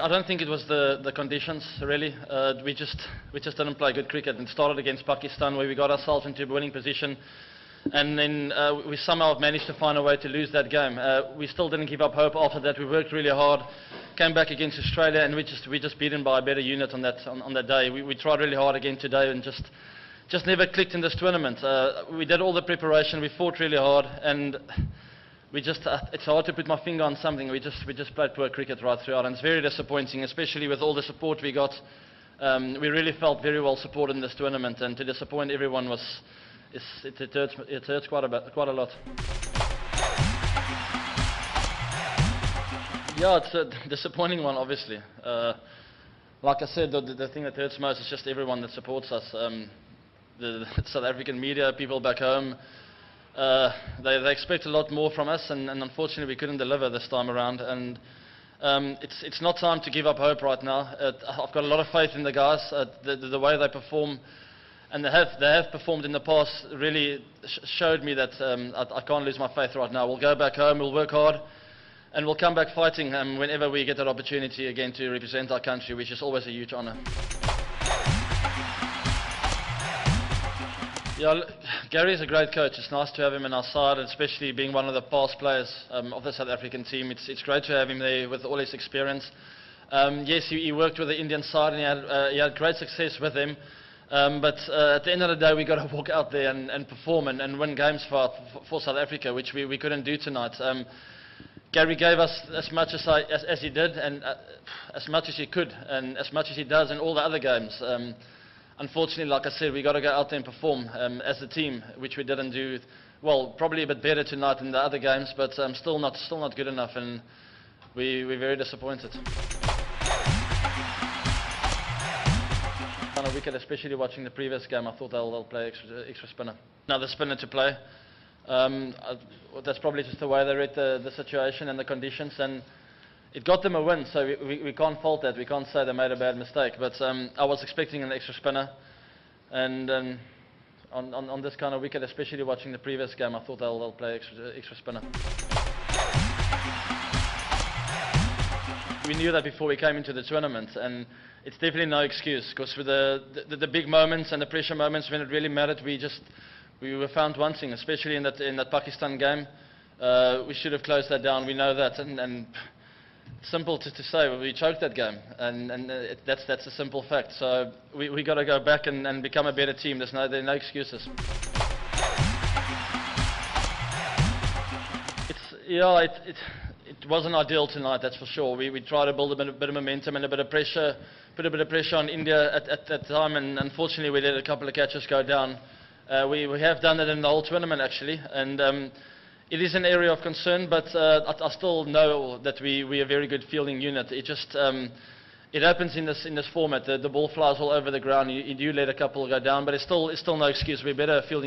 I don't think it was the conditions, really. We just didn't play good cricket. It started against Pakistan, where we got ourselves into a winning position, and then we somehow managed to find a way to lose that game. We still didn't give up hope after that. We worked really hard, came back against Australia, and we just beaten by a better unit on that day. We tried really hard again today, and just never clicked in this tournament. We did all the preparation, we fought really hard, and it's hard to put my finger on something. We just played poor cricket right throughout, and it's very disappointing, especially with all the support we got. We really felt very well supported in this tournament, and to disappoint everyone it hurts quite a lot. Yeah, it's a disappointing one, obviously. Like I said, the thing that hurts most is just everyone that supports us. The South African media, people back home, they expect a lot more from us, and unfortunately we couldn't deliver this time around. And it's not time to give up hope right now. I've got a lot of faith in the guys. The way they perform, and they have performed in the past, really showed me that I can't lose my faith right now. We'll go back home, we'll work hard, and we'll come back fighting whenever we get that opportunity again to represent our country, which is always a huge honour. Yeah, Gary's a great coach. It's nice to have him on our side, especially being one of the past players of the South African team. It's great to have him there with all his experience. Yes, he worked with the Indian side, and he had great success with them. But at the end of the day, we've got to walk out there and perform and win games for South Africa, which we couldn't do tonight. Gary gave us as much as he did, and as much as he could, and as much as he does in all the other games. Unfortunately, like I said, we've got to go out there and perform as a team, which we didn't do. Well, probably a bit better tonight than the other games, but still not good enough, and we're very disappointed. On a wicket, especially watching the previous game, I thought they'll play extra spinner. Another spinner to play. That's probably just the way they read the situation and the conditions, and it got them a win, so we can't fault that. We can't say they made a bad mistake, but I was expecting an extra spinner, and on this kind of wicket, especially watching the previous game, I thought they'll play extra spinner. We knew that before we came into the tournament, and it's definitely no excuse, because with the big moments and the pressure moments when it really mattered, we were found wanting, especially in that Pakistan game. We should have closed that down. We know that, and simple to say, we choked that game, and that's a simple fact. So we got to go back and become a better team. There are no excuses. It wasn't ideal tonight, that's for sure. We tried to build a bit of momentum and a bit of pressure, put a bit of pressure on India at that time, and unfortunately we let a couple of catches go down. We have done it in the whole tournament, actually, and it is an area of concern, but I still know that we're a very good fielding unit. It happens in this format. The ball flies all over the ground. You do let a couple go down, but it's still no excuse. We're better fielding.